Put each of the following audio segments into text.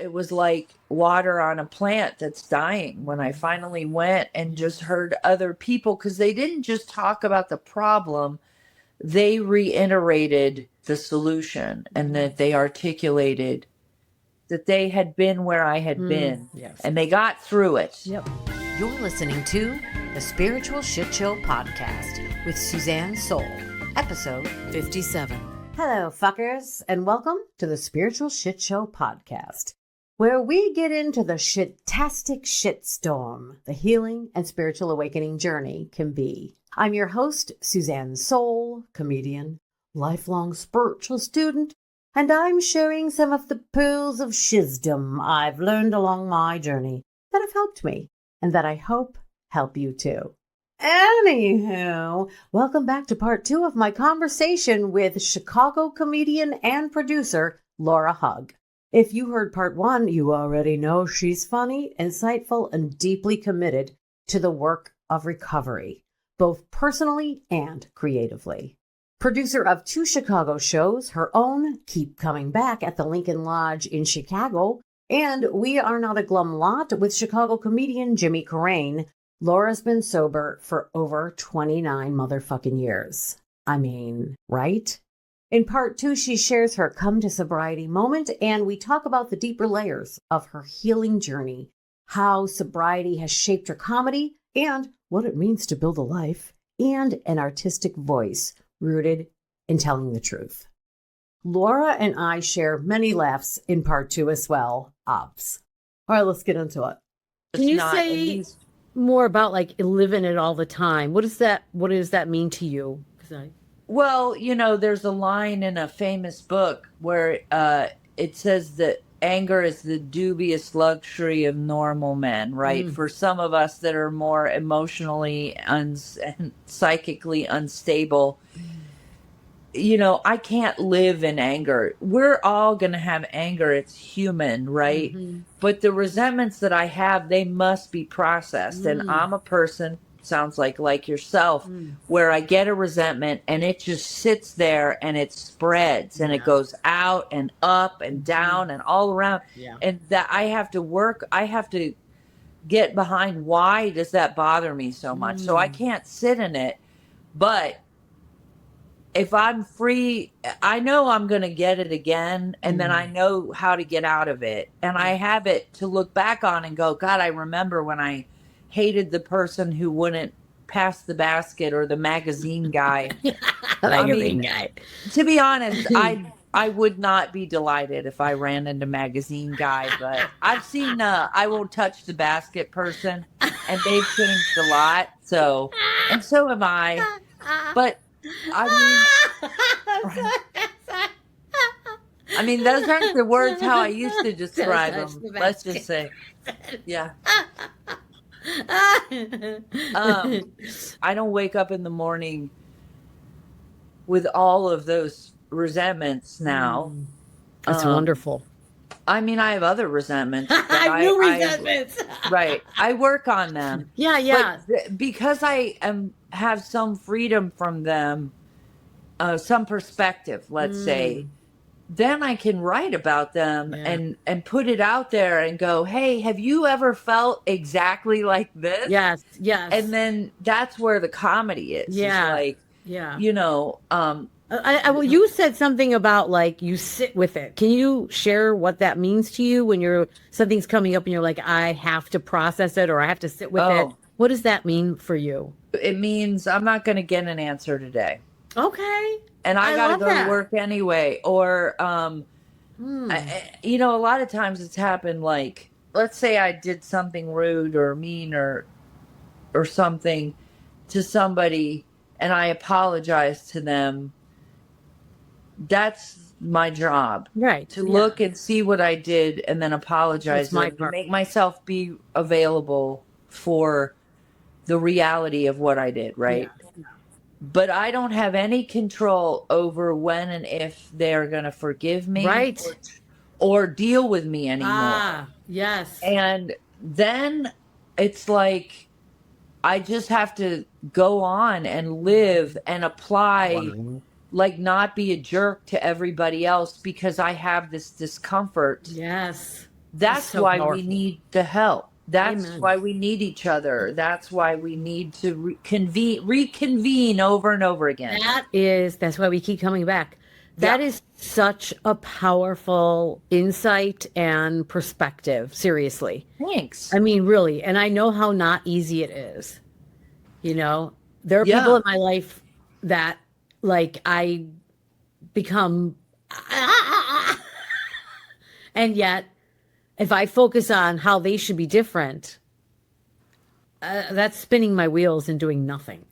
it was like water on a plant that's dying when I finally went and just heard other people, because they didn't just talk about the problem, they reiterated the solution, and that they articulated that they had been where I had been, yes. and they got through it. Yep. You're listening to the Spiritual Shitshow podcast with Suzanne Sole, episode 57. Hello, fuckers, and welcome to the Spiritual Shitshow podcast, where we get into the shitastic shitstorm the healing and spiritual awakening journey can be. I'm your host, Suzanne Sole, comedian, lifelong spiritual student, and I'm sharing some of the pearls of shizdom I've learned along my journey that have helped me, and that I hope help you too. Anywho, welcome back to part 2 of my conversation with Chicago comedian and producer Laura Hugg. If you heard part 1, you already know she's funny, insightful, and deeply committed to the work of recovery, both personally and creatively. Producer of 2 Chicago shows, her own Keep Coming Back at the Lincoln Lodge in Chicago, and We Are Not a Glum Lot with Chicago comedian Jimmy Carrane. Laura's been sober for over 29 motherfucking years. I mean, right? In part 2, she shares her come to sobriety moment, and we talk about the deeper layers of her healing journey, how sobriety has shaped her comedy, and what it means to build a life and an artistic voice rooted in telling the truth. Laura and I share many laughs in part 2 as well. Obs. All right, let's get into it. Can you say more about like living it all the time? What does that mean to you? Well, you know, there's a line in a famous book where it says that anger is the dubious luxury of normal men, right? For some of us that are more emotionally and psychically unstable, you know, I can't live in anger. We're all going to have anger. It's human, right? But the resentments that I have, they must be processed. And I'm a person, sounds like yourself, where I get a resentment and it just sits there and it spreads and it goes out and up and down and all around. And that I have to get behind, why does that bother me so much? So I can't sit in it. But if I'm free, I know I'm going to get it again. And then I know how to get out of it. And I have it to look back on and go, God, I remember when I hated the person who wouldn't pass the basket, or the magazine guy. Guy. To be honest, I would not be delighted if I ran into magazine guy, but I've seen I won't touch the basket person, and they've changed a lot. So, and so have I. But I mean, those aren't the words how I used to describe them. Let's just say, yeah. I don't wake up in the morning with all of those resentments now. That's wonderful. I mean, I have other resentments. I have new resentments. Right. I work on them. Yeah. But because I have some freedom from them, some perspective, let's say, then I can write about them and put it out there and go, hey, have you ever felt exactly like this? Yes. And then that's where the comedy is. Yeah. It's like, you know, well, you said something about like you sit with it. Can you share what that means to you when something's coming up and you're like, I have to process it, or I have to sit with it? What does that mean for you? It means I'm not going to get an answer today. Okay. And I got to go to work anyway. Or, you know, a lot of times it's happened, like, let's say I did something rude or mean or something to somebody, and I apologize to them. That's my job. Right. To look and see what I did and then apologize. To make myself be available for the reality of what I did, right? Yeah. But I don't have any control over when and if they're going to forgive me, right, or deal with me anymore. Yes. And then it's like I just have to go on and live and apply, like not be a jerk to everybody else, because I have this discomfort. Yes. That's so why we powerful. need the help. That's Amen. why we need each other. That's why we need to reconvene over and over again. That's why we keep coming back. That is such a powerful insight and perspective. Seriously. Thanks. I mean, really. And I know how not easy it is. You know, there are people in my life that like I become, and yet if I focus on how they should be different, that's spinning my wheels and doing nothing.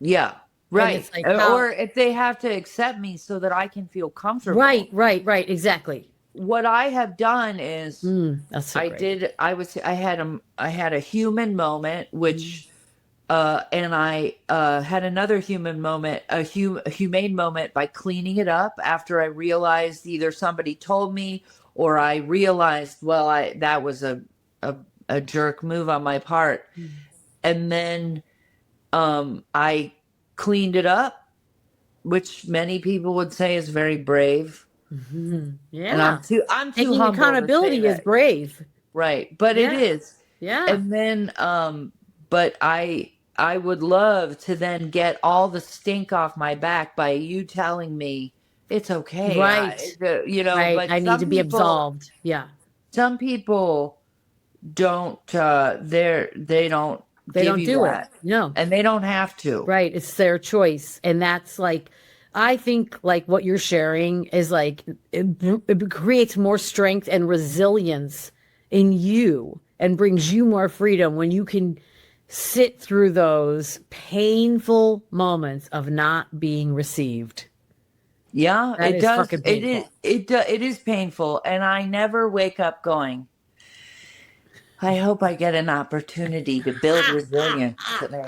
Yeah. Right. It's like or if they have to accept me so that I can feel comfortable. Right. Exactly. What I have done is that's so great. I had a human moment, which and I had another human moment, a humane moment by cleaning it up after I realized either somebody told me or I realized, well, that was a jerk move on my part. And then I cleaned it up, which many people would say is very brave. Yeah. And I'm too taking humble accountability to say is that. brave. Right. But it is. Yeah. And then but I would love to then get all the stink off my back by you telling me it's okay. Right. But I need to be absolved. Yeah. Some people don't they don't do that. it. No. And they don't have to. Right. It's their choice. And that's like, I think like what you're sharing is like, it creates more strength and resilience in you and brings you more freedom when you can sit through those painful moments of not being received. Yeah, That it is does. fucking painful. It is painful. And I never wake up going, I hope I get an opportunity to build resilience today.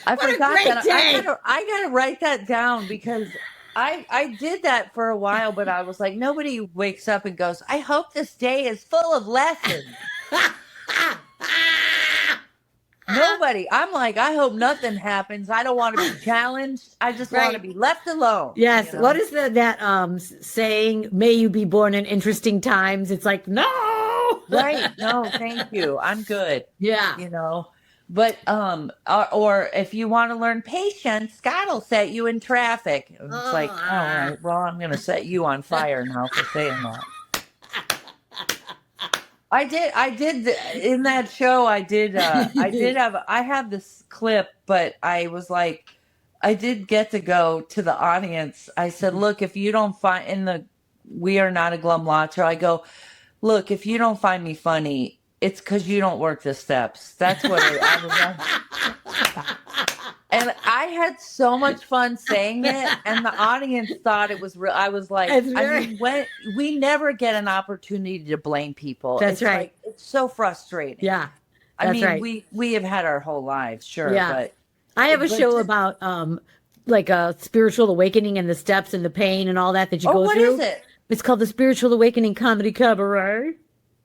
I forgot that. I gotta write that down because I did that for a while, but I was like, nobody wakes up and goes, I hope this day is full of lessons. Nobody. I'm like, I hope nothing happens. I don't want to be challenged. I just want to be left alone. Yes. What is that saying? May you be born in interesting times. It's like, no. Right. No, thank you. I'm good. Yeah. But or if you want to learn patience, God will set you in traffic. It's like, all right, well, I'm going to set you on fire now for saying that. I did in that show. I have this clip, but I was like, I did get to go to the audience. I said, look, if you don't find We Are Not a Glum Lacho, I go, look, if you don't find me funny, it's because you don't work the steps. That's what I was. And I had so much fun saying it, and the audience thought it was real. I was like, we never get an opportunity to blame people. That's right. Like, it's so frustrating. Yeah. I mean, we have had our whole lives, sure. Yeah. But I have a show about like a spiritual awakening and the steps and the pain and all that you go through. What is it? It's called the Spiritual Awakening Comedy Cabaret.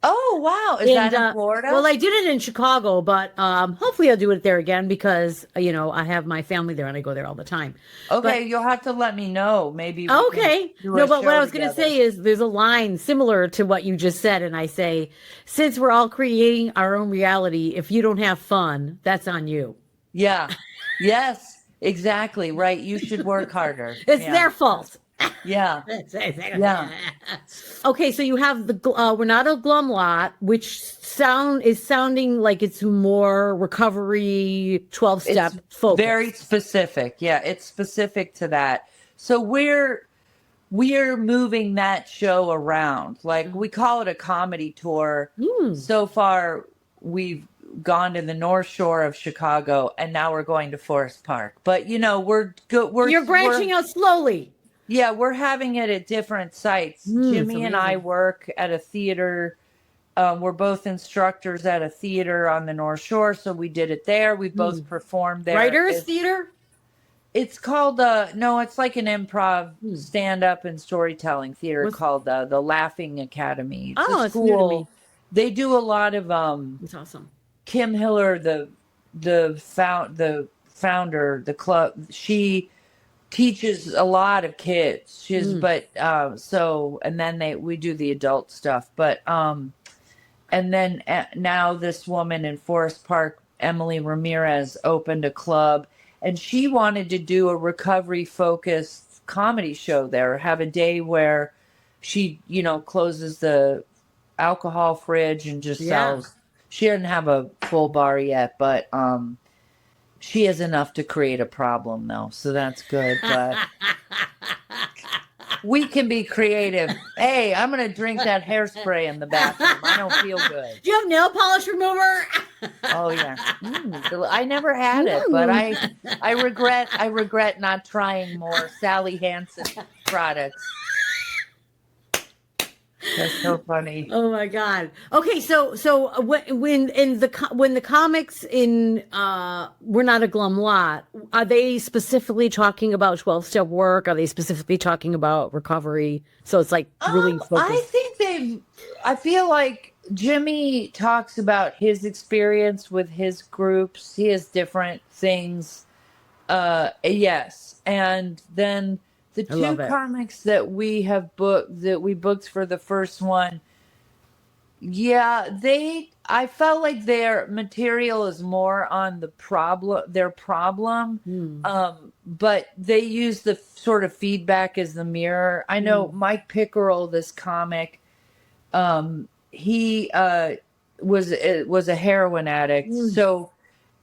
Oh, wow. Is that in Florida? Well, I did it in Chicago, but hopefully I'll do it there again because, I have my family there and I go there all the time. Okay, you'll have to let me know. Maybe. Okay. No, but what I was going to say is there's a line similar to what you just said. And I say, since we're all creating our own reality, if you don't have fun, that's on you. Yeah. Yes, exactly. Right. You should work harder. It's their fault. Yeah. Yeah. Okay, so you have the We're Not a Glum Lot, which is sounding like it's more recovery 12-step focus. Very specific. Yeah, it's specific to that. So we're moving that show around. Like we call it a comedy tour. So far we've gone to the North Shore of Chicago and now we're going to Forest Park. But we're good. You're branching out slowly. Yeah, we're having it at different sites. Jimmy and I work at a theater. We're both instructors at a theater on the North Shore, so we did it there. We both performed there. Writers Theater? It's called, no, it's like an improv stand-up and storytelling theater called the Laughing Academy. It's a school. New to me. They do a lot of... It's awesome. Kim Hiller, the founder, the club, she... teaches a lot of kids. She's but so and then we do the adult stuff. But and then now this woman in Forest Park, Emily Ramirez, opened a club, and she wanted to do a recovery focused comedy show there, have a day where she, closes the alcohol fridge and just sells. She doesn't have a full bar yet, but she has enough to create a problem though, so that's good. But we can be creative. Hey, I'm gonna drink that hairspray in the bathroom. I don't feel good. Do you have nail polish remover? Oh yeah. I never had it, but I regret not trying more Sally Hansen products. That's so funny. Oh my God. Okay, so when the comics in We're Not a Glum Lot, are they specifically talking about 12-step work? Are they specifically talking about recovery? So it's like really focused. I feel like Jimmy talks about his experience with his groups. He has different things. Yes. And then the two comics that we have booked for the first one, I felt like their material is more on their problem, but they use the sort of feedback as the mirror. I know Mike Pickerel, this comic, he was a heroin addict, so,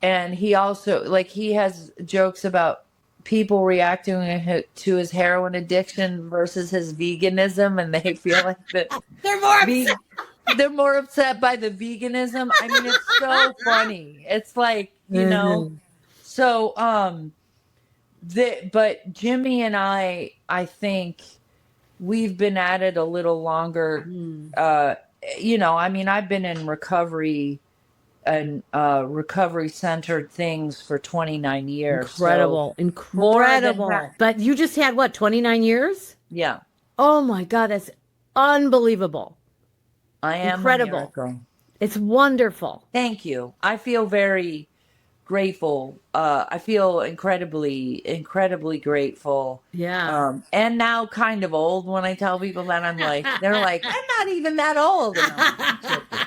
and he also he has jokes about people reacting to his heroin addiction versus his veganism, and they feel like that they're more upset by the veganism. I mean, it's so funny. It's like, so but Jimmy and I think we've been at it a little longer. I mean, I've been in recovery and recovery centered things for 29 years. Incredible. But you just had 29 years? Yeah. Oh my God, that's unbelievable. I am incredible. It's wonderful. Thank you. I feel very grateful. I feel incredibly grateful. Yeah. And now kind of old when I tell people that. They're like, I'm not even that old.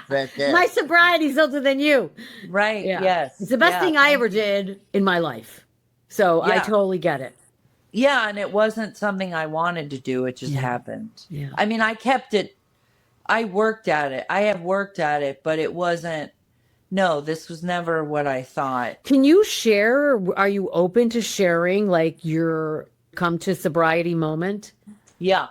My sobriety's older than you. Right. Yeah. Yes. It's the best thing I ever did in my life. So I totally get it. Yeah. And it wasn't something I wanted to do. It just happened. Yeah. I mean, I kept it. I worked at it. I have worked at it, but it wasn't. No, this was never what I thought. Can you share? Are you open to sharing your come to sobriety moment? Yeah.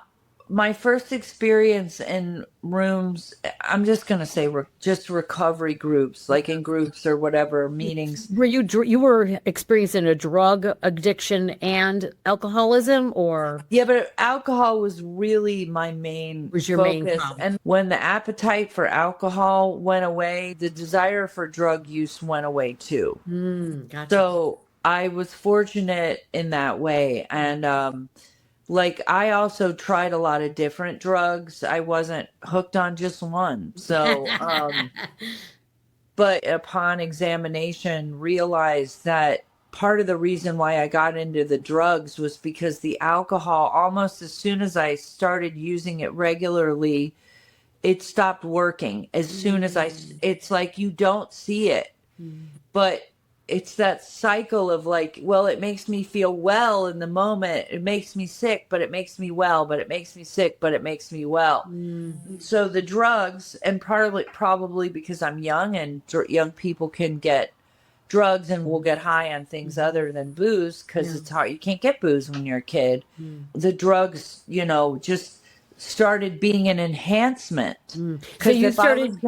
My first experience in rooms, I'm just going to say just recovery groups, like in groups or whatever, meetings. Were you were experiencing a drug addiction and alcoholism, or? Yeah, but alcohol was really my main was your focus. Main problem. And when the appetite for alcohol went away, the desire for drug use went away too. Gotcha. So I was fortunate in that way. And, I also tried a lot of different drugs. I wasn't hooked on just one. So, but upon examination, realized that part of the reason why I got into the drugs was because the alcohol, almost as soon as I started using it regularly, it stopped working. As soon as it's like you don't see it, but it's that cycle of it makes me feel well in the moment. It makes me sick, but it makes me well, but it makes me sick, but it makes me well. So the drugs, and partly probably because I'm young and young people can get drugs and will get high on things other than booze because it's hard. You can't get booze when you're a kid. The drugs, just started being an enhancement. So you started,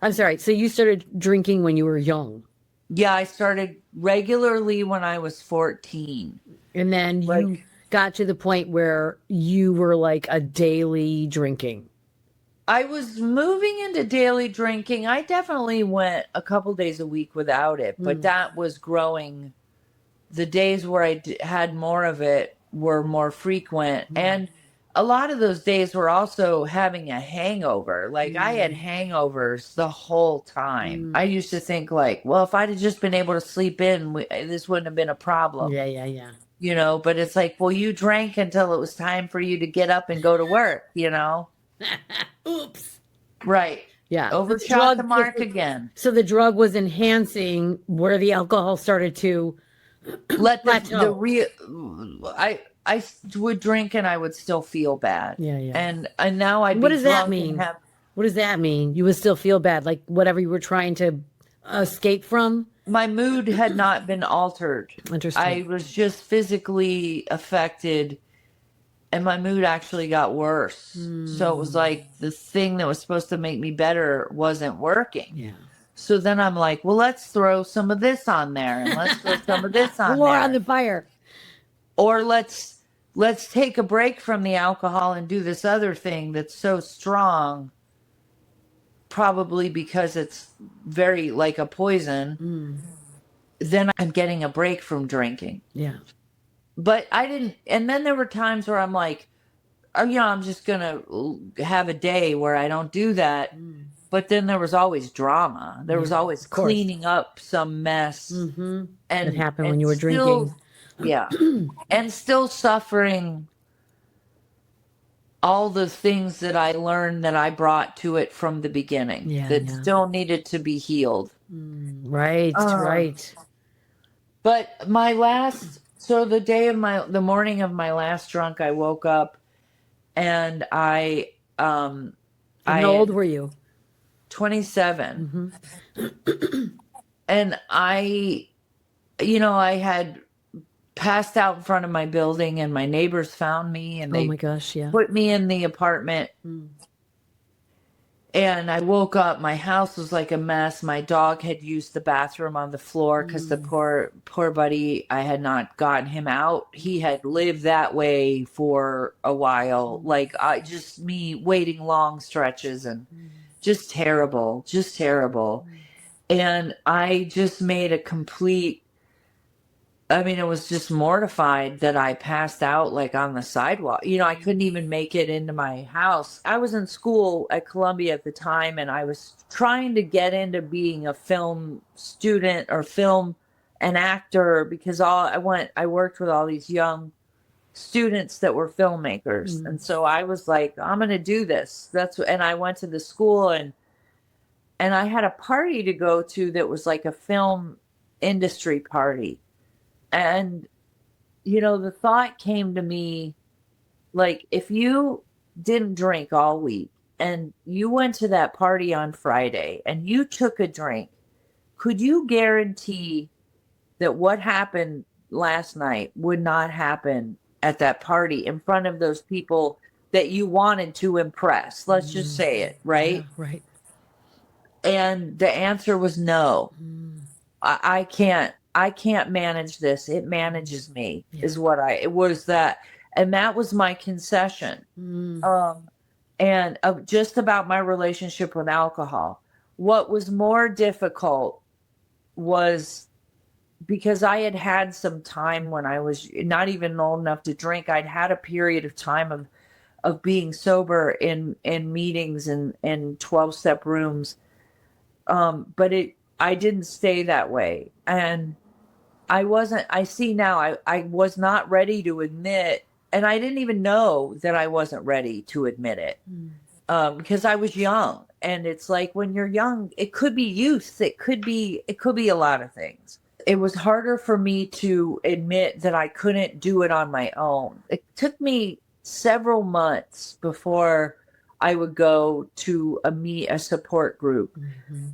I'm sorry. So you started drinking when you were young. Yeah, I started regularly when I was 14. And then you got to the point where you were a daily drinking. I was moving into daily drinking. I definitely went a couple days a week without it, but that was growing. The days where I had more of it were more frequent. And a lot of those days were also having a hangover. I had hangovers the whole time. I used to think if I'd have just been able to sleep in, this wouldn't have been a problem. Yeah. you know, but it's like, well, you drank until it was time for you to get up and go to work, you know? Oops. Right. Yeah. Overshot the mark again. So the drug was enhancing where the alcohol started to let the plateau. real. I would drink and I would still feel bad. Yeah, yeah. And now I'd What be does that drunk mean? and have. What does that mean? You would still feel bad, like whatever you were trying to escape from? My mood had not been altered. Interesting. I was just physically affected, and my mood actually got worse. So it was like the thing that was supposed to make me better wasn't working. Yeah. So then I'm like, well, let's throw some of this on there, and let's throw some of this on More there. on the fire. Or let's take a break from the alcohol and do this other thing that's so strong, probably because it's very like a poison. Then I'm getting a break from drinking. Yeah. But I didn't. And then there were times where I'm like, oh, you know, I'm just going to have a day where I don't do that. But then there was always drama. There was always cleaning up some mess. And And it happened when and you were still- drinking. Yeah. And still suffering all the things that I learned that I brought to it from the beginning that still needed to be healed. Right, right. But the morning of my last drunk, I woke up and How old were you? 27. And I had passed out in front of my building, and my neighbors found me, and Oh they my gosh, yeah. put me in the apartment. And I woke up, my house was like a mess. My dog had used the bathroom on the floor because the poor buddy, I had not gotten him out. He had lived that way for a while. Like me waiting long stretches and just terrible. And I just made it was just mortified that I passed out like on the sidewalk. You know, I couldn't even make it into my house. I was in school at Columbia at the time, and I was trying to get into being a film student or an actor because I worked with all these young students that were filmmakers. And so I was like, I'm going to do this. And I went to the school and I had a party to go to that was like a film industry party. And, you know, the thought came to me, like, if you didn't drink all week and you went to that party on Friday and you took a drink, could you guarantee that what happened last night would not happen at that party in front of those people that you wanted to impress? Let's just say it, right? Yeah, right. And the answer was no. I can't manage this. It manages me, is what it was that. And that was my concession. And just about my relationship with alcohol. What was more difficult was because I had some time when I was not even old enough to drink. I'd had a period of time of being sober in meetings and 12-step rooms. But I didn't stay that way. And I see now, I was not ready to admit, and I didn't even know that I wasn't ready to admit it because I was young. And it's like when you're young, it could be youth. It could be a lot of things. It was harder for me to admit that I couldn't do it on my own. It took me several months before I would go to a support group.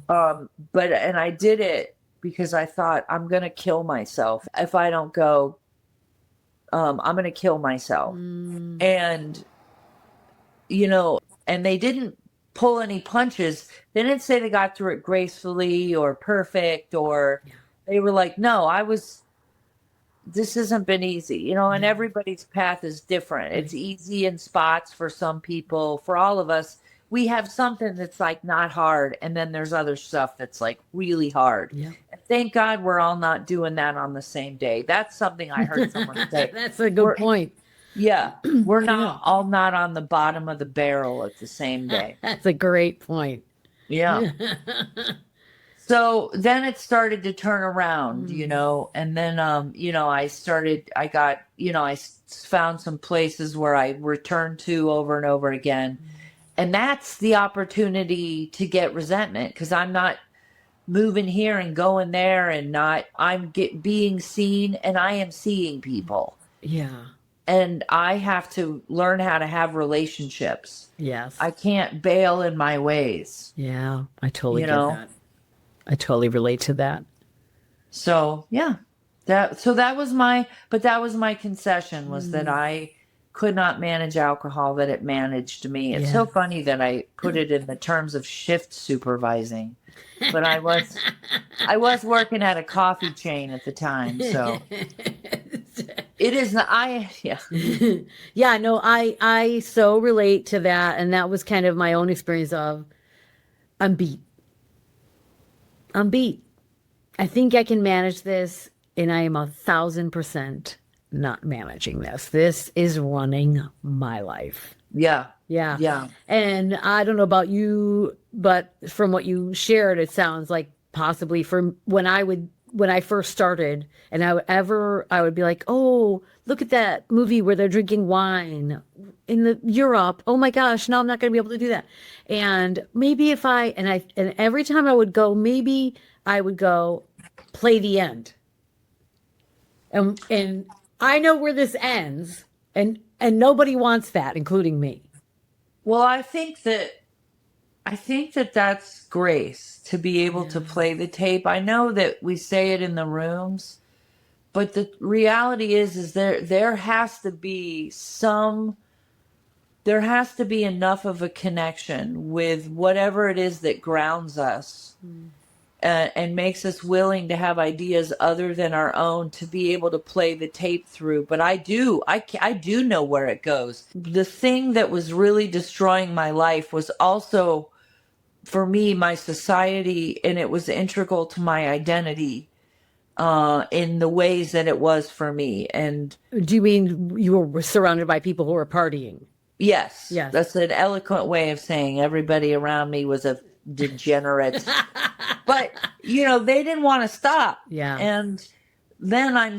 But I did it because I thought, I'm going to kill myself. If I don't go, I'm going to kill myself. And, you know, and they didn't pull any punches. They didn't say they got through it gracefully or perfect, or they were like, no, this hasn't been easy, you know, and everybody's path is different. It's easy in spots for some people. For all of us, we have something that's like not hard, and then there's other stuff that's like really hard. And thank God we're all not doing that on the same day. That's something I heard someone say. That's a good point. Yeah, we're not all not on the bottom of the barrel at the same day. That's a great point. Yeah. So then it started to turn around, and then, I found some places where I returned to over and over again. And that's the opportunity to get resentment, because I'm not moving here and going there and being seen, and I am seeing people. Yeah. And I have to learn how to have relationships. Yes. I can't bail in my ways. Yeah. I totally get that. I totally relate to that. So, yeah. That was my concession, was that I could not manage alcohol, that it managed me. It's so funny that I put it in the terms of shift supervising. But I was working at a coffee chain at the time, so it is not, yeah, no, I so relate to that, and that was kind of my own experience of I'm beat. I think I can manage this, and I am 1,000% not managing this. This is running my life. Yeah. Yeah. And I don't know about you, but from what you shared, it sounds like possibly from when I first started, and I would be like, oh, look at that movie where they're drinking wine in Europe. Oh my gosh, now I'm not going to be able to do that. And maybe and every time I would go, maybe I would go play the end. And I know where this ends, and nobody wants that, including me. Well, I think that that's grace, to be able to play the tape. I know that we say it in the rooms, but the reality is there has to be enough of a connection with whatever it is that grounds us. And makes us willing to have ideas other than our own, to be able to play the tape through. But I do know where it goes. The thing that was really destroying my life was also, for me, my society, and it was integral to my identity in the ways that it was for me. And do you mean you were surrounded by people who were partying? Yes. That's an eloquent way of saying everybody around me was a degenerate. But they didn't want to stop. Yeah. And then I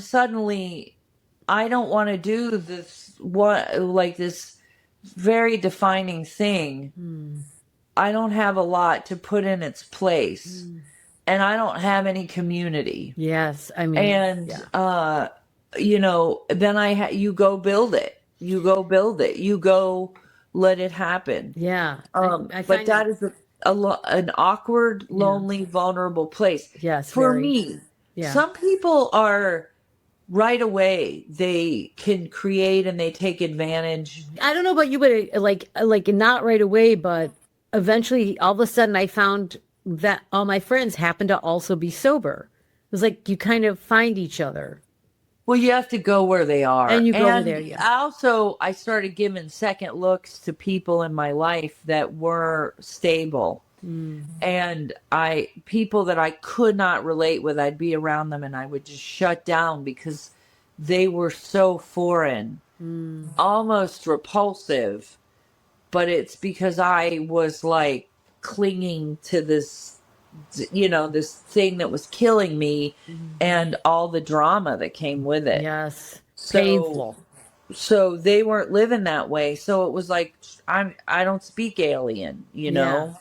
don't want to do this this very defining thing. I don't have a lot to put in its place. And I don't have any community. Yes, I mean, and then you go build it. You go let it happen. Yeah. But that is an awkward, lonely, vulnerable place. Yes. For me, some people are right away. They can create and they take advantage. I don't know about you, but like not right away, but eventually, all of a sudden, I found that all my friends happen to also be sober. It was like you kind of find each other. Well, you have to go where they are. And you go over there, yeah. I started giving second looks to people in my life that were stable. And people that I could not relate with, I'd be around them and I would just shut down because they were so foreign, almost repulsive. But it's because I was like clinging to this this thing that was killing me and all the drama that came with it. Yes. Painful. So they weren't living that way. So it was like, I don't speak alien, know?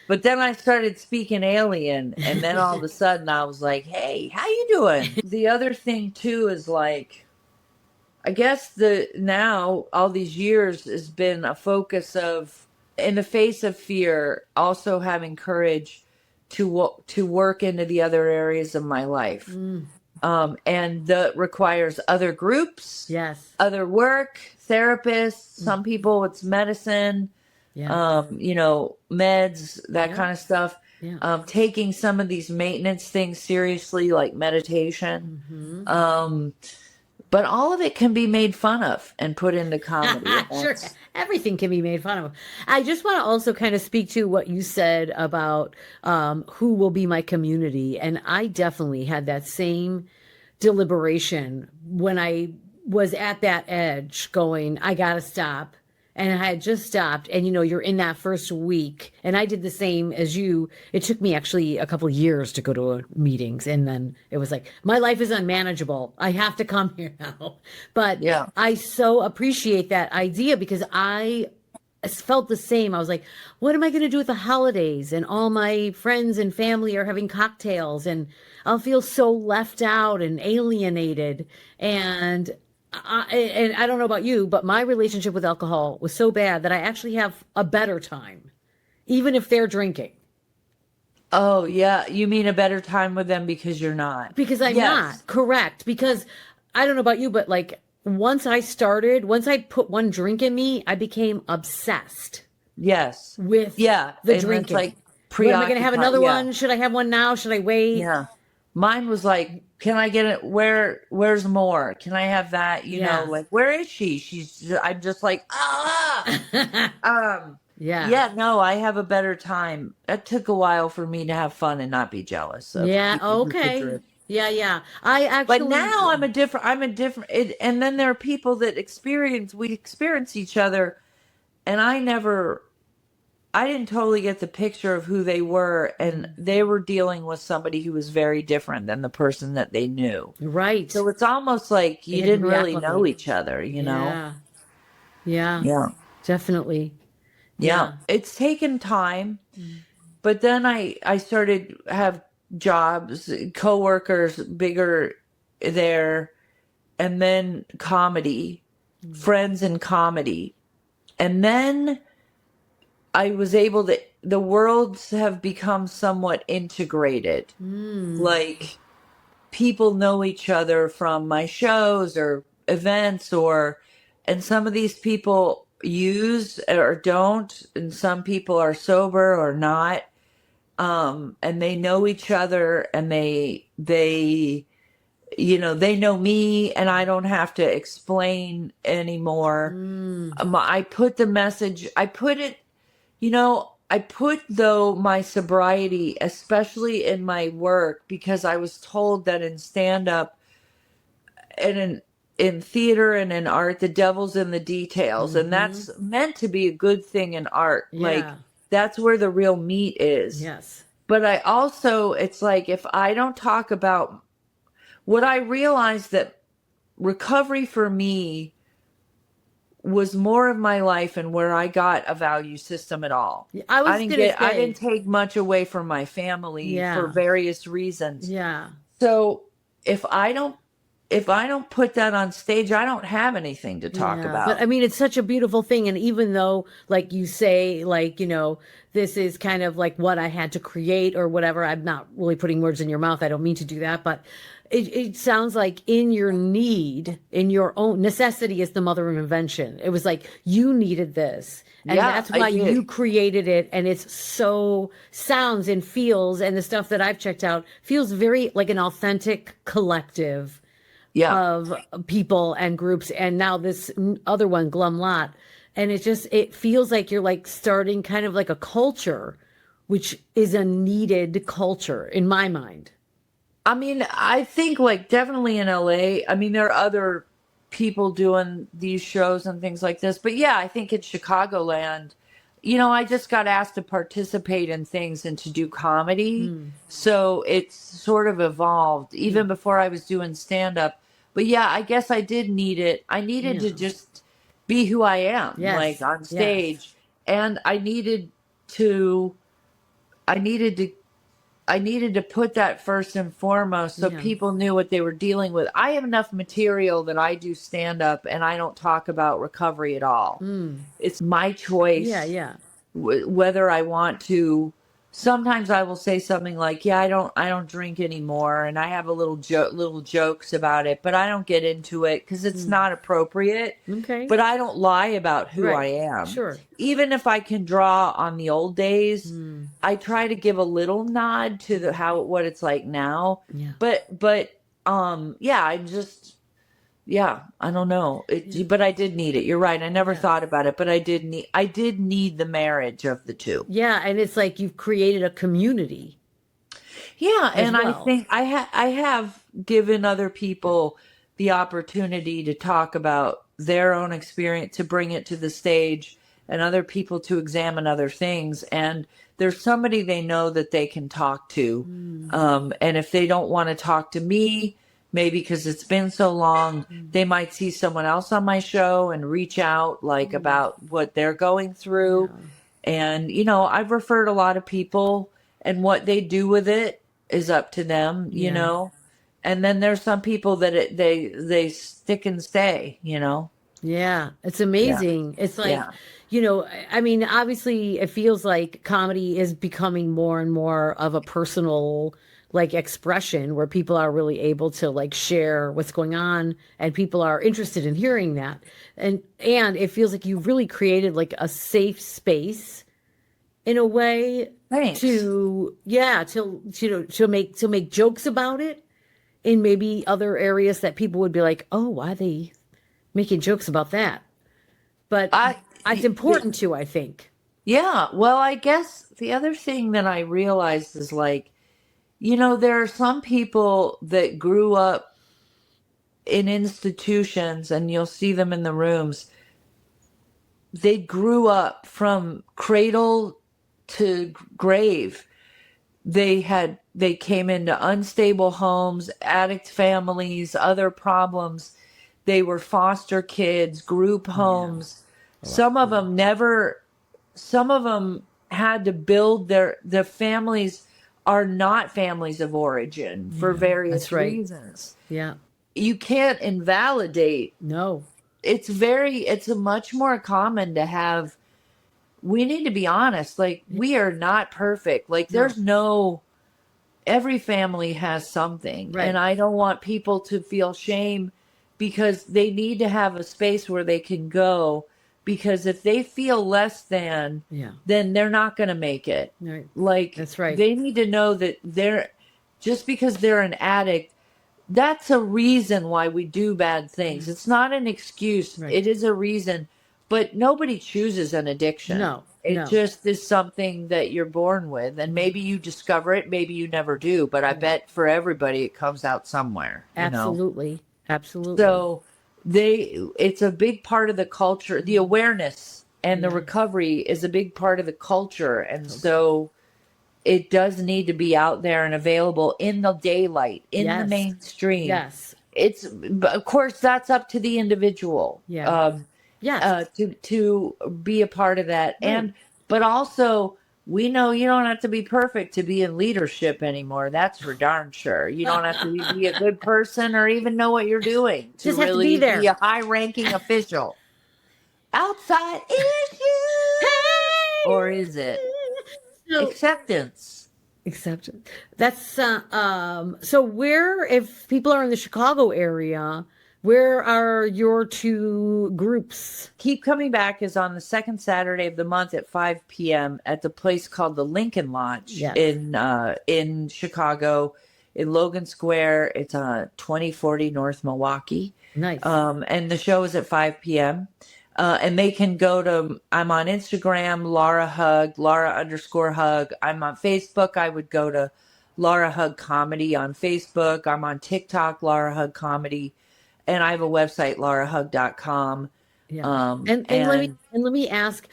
But then I started speaking alien, and then all of a sudden I was like, hey, how you doing? The other thing too is like, I guess now all these years has been a focus of, in the face of fear, also having courage to work into the other areas of my life. And that requires other groups, other work, therapists. Some people it's medicine, meds, that kind of stuff. Taking some of these maintenance things seriously, like meditation. But all of it can be made fun of and put into comedy. Sure. Everything can be made fun of. I just want to also kind of speak to what you said about who will be my community. And I definitely had that same deliberation when I was at that edge going, I got to stop and I had just stopped, and you're in that first week, and I did the same as you. It took me actually a couple of years to go to meetings, and then it was like, my life is unmanageable. I have to come here now. But Yeah. I so appreciate that idea because I felt the same. I was like, what am I going to do with the holidays? And all my friends and family are having cocktails, and I'll feel so left out and alienated. And I don't know about you, but my relationship with alcohol was so bad that I actually have a better time, even if they're drinking. Oh, yeah. You mean a better time with them because you're not? Because I'm not. Correct. Because I don't know about you, but like once I put one drink in me, I became obsessed. Yes. With the and drinking. It's like when am I going to have another one? Should I have one now? Should I wait? Yeah. Mine was like, can I get it? Where's more? Can I have that? You know, like, where is she? I'm just like, yeah, no, I have a better time. It took a while for me to have fun and not be jealous of people who could drink. Yeah. I actually, but now I'm a different, and then there are people that we experience each other, and I didn't totally get the picture of who they were, and they were dealing with somebody who was very different than the person that they knew. Right. So it's almost like you didn't really know each other, you know? Yeah. Definitely. Yeah. It's taken time, but then I started have jobs, coworkers bigger there, and then comedy, friends in comedy. And then I was able to, the worlds have become somewhat integrated. Like people know each other from my shows or events, and some of these people use or don't, and some people are sober or not. And they know each other, and they know me, and I don't have to explain anymore. I put the message, I put though my sobriety, especially in my work, because I was told that in stand-up and in theater and in art, the devil's in the details. And that's meant to be a good thing in art. Like that's where the real meat is. Yes. But I also, it's like, if I don't talk about what I realized, that recovery for me was more of my life and where I got a value system at all. I didn't take much away from my family for various reasons. Yeah. So if I don't put that on stage, I don't have anything to talk about. But I mean, it's such a beautiful thing. And even though, like you say, like, this is kind of like what I had to create or whatever, I'm not really putting words in your mouth. I don't mean to do that. But it sounds like in your own necessity is the mother of invention. It was like you needed this. And that's why you created it. And it's so sounds and feels, and the stuff that I've checked out feels very like an authentic collective of people and groups. And now this other one, Glum Lot. And it feels like you're like starting kind of like a culture, which is a needed culture in my mind. I mean, I think like definitely in LA, I mean, there are other people doing these shows and things like this, but I think in Chicagoland, I just got asked to participate in things and to do comedy. So it's sort of evolved even before I was doing stand-up. But I guess I did need it. I needed to just be who I am, like on stage. And I needed to put that first and foremost so people knew what they were dealing with. I have enough material that I do stand up and I don't talk about recovery at all. It's my choice. Whether I want to. Sometimes I will say something like, I don't drink anymore, and I have a little jokes about it, but I don't get into it because it's not appropriate. Okay. But I don't lie about who I am. Sure. Even if I can draw on the old days, I try to give a little nod to what it's like now. Yeah. But I'm just. I don't know. But I did need it. You're right. I never thought about it, but I did need the marriage of the two. Yeah, and it's like you've created a community. Yeah, and I think I have given other people the opportunity to talk about their own experience, to bring it to the stage, and other people to examine other things. And there's somebody they know that they can talk to. And if they don't want to talk to me, maybe because it's been so long, they might see someone else on my show and reach out like about what they're going through. And, you know, I've referred a lot of people, and what they do with it is up to them, you know. And then there's some people that they stick and stay, you know. Yeah, it's amazing. It's like, you know, I mean, obviously it feels like comedy is becoming more and more of a personal like expression where people are really able to like share what's going on, and people are interested in hearing that. And it feels like you've really created like a safe space in a way to make jokes about it in maybe other areas that people would be like, oh, why are they making jokes about that? But it's important too, I think. Yeah. Well, I guess the other thing that I realized is like, you know, there are some people that grew up in institutions, and you'll see them in the rooms. They grew up from cradle to grave. They came into unstable homes, addict families, other problems. They were foster kids, group homes. Some of them had to build their families are not families of origin for various reasons. Yeah. You can't invalidate. No. It's much more common to have, we need to be honest, like we are not perfect. Like every family has something. And I don't want people to feel shame, because they need to have a space where they can go, because if they feel less than, then they're not going to make it. Like, that's right. They need to know that just because they're an addict, that's a reason why we do bad things. It's not an excuse. It is a reason, but nobody chooses an addiction. No. It just is something that you're born with, and maybe you discover it, maybe you never do, but I bet for everybody it comes out somewhere. Absolutely. You know? Absolutely. So it's a big part of the culture. The awareness and the recovery is a big part of the culture. And so it does need to be out there and available in the daylight, in the mainstream. Yes. Of course, that's up to the individual. To be a part of that. But also, we know you don't have to be perfect to be in leadership anymore. That's for darn sure. You don't have to be a good person or even know what you're doing to Just really have to be there. Be a high-ranking official. Outside issues, or is it acceptance? Acceptance. That's so where, if people are in the Chicago area, where are your two groups? Keep Coming Back is on the second Saturday of the month at 5 p.m. at the place called the Lincoln Lodge in Chicago, in Logan Square. It's on 2040 North Milwaukee. Nice. And the show is at 5 p.m. And they can go to, I'm on Instagram, Laura Hugg, Laura_Hugg. I'm on Facebook. I would go to Laura Hugg Comedy on Facebook. I'm on TikTok, Laura Hugg Comedy. And I have a website, laurahugg.com. Yeah. And let me ask,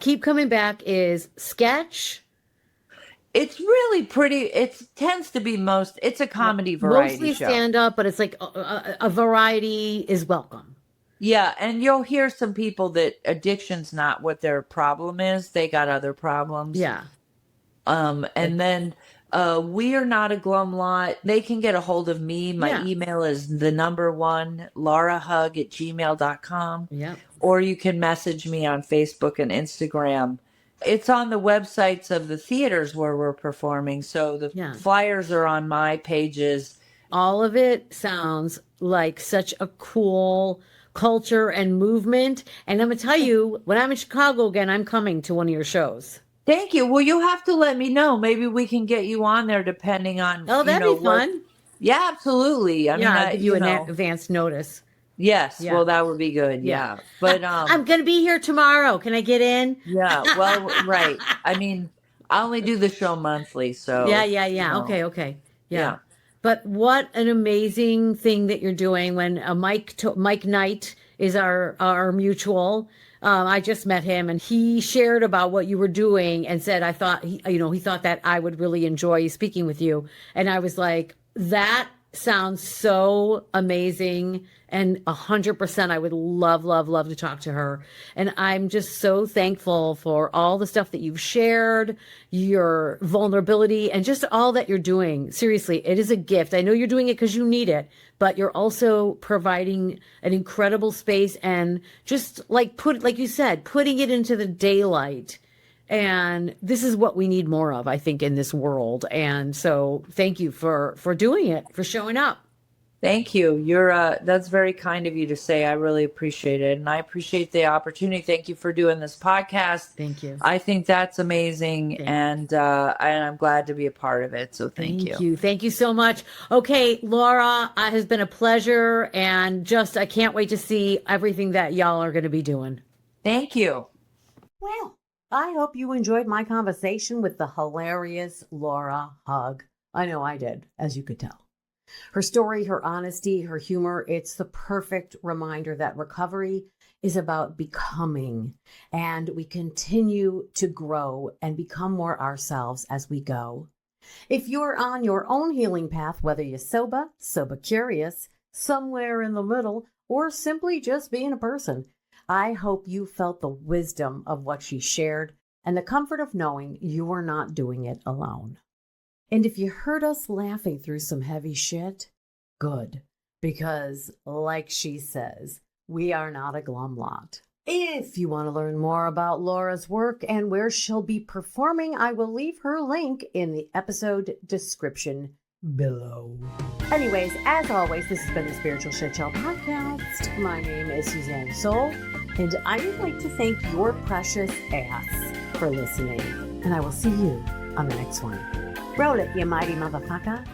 Keep Coming Back is sketch? It's really pretty. It tends to be it's a comedy variety mostly show. Stand up, but it's like a variety is welcome. Yeah. And you'll hear some people that addiction's not what their problem is. They got other problems. Yeah. And then we are not a glum lot. They can get a hold of me. My email is laurahugg@gmail.com. Yeah. Or you can message me on Facebook and Instagram. It's on the websites of the theaters where we're performing. So the flyers are on my pages. All of it sounds like such a cool culture and movement. And I'm going to tell you, when I'm in Chicago again, I'm coming to one of your shows. Thank you. Well, you have to let me know. Maybe we can get you on there depending on. Oh, that'd be fun. Yeah, absolutely. I'll give you an advance notice. Yes. Yeah. Well, that would be good. Yeah. But I'm going to be here tomorrow. Can I get in? Yeah. Well, right. I mean, I only do the show monthly. So. Yeah. You know. Okay. Yeah. But what an amazing thing that you're doing when Mike Knight is our mutual. I just met him and he shared about what you were doing and said, I thought, he thought that I would really enjoy speaking with you. And I was like, that sounds so amazing. And 100%, I would love, love, love to talk to her. And I'm just so thankful for all the stuff that you've shared, your vulnerability, and just all that you're doing. Seriously, it is a gift. I know you're doing it because you need it, but you're also providing an incredible space and just like you said, putting it into the daylight. And this is what we need more of, I think, in this world. And so thank you for doing it, for showing up. Thank you. That's very kind of you to say. I really appreciate it. And I appreciate the opportunity. Thank you for doing this podcast. Thank you. I think that's amazing. And I'm glad to be a part of it. So thank you. Thank you so much. Okay, Laura, it has been a pleasure. And I can't wait to see everything that y'all are going to be doing. Thank you. Well, I hope you enjoyed my conversation with the hilarious Laura Hugg. I know I did, as you could tell. Her story, her honesty, her humor, it's the perfect reminder that recovery is about becoming, and we continue to grow and become more ourselves as we go. If you're on your own healing path, whether you're sober curious, somewhere in the middle, or simply just being a person, I hope you felt the wisdom of what she shared and the comfort of knowing you are not doing it alone. And if you heard us laughing through some heavy shit, good, because like she says, we are not a glum lot. If you want to learn more about Laura's work and where she'll be performing, I will leave her link in the episode description below. Anyways, as always, this has been the Spiritual Shitshow podcast. My name is Suzanne Sole, and I would like to thank your precious ass for listening. And I will see you on the next one. Roll it, you mighty motherfucker.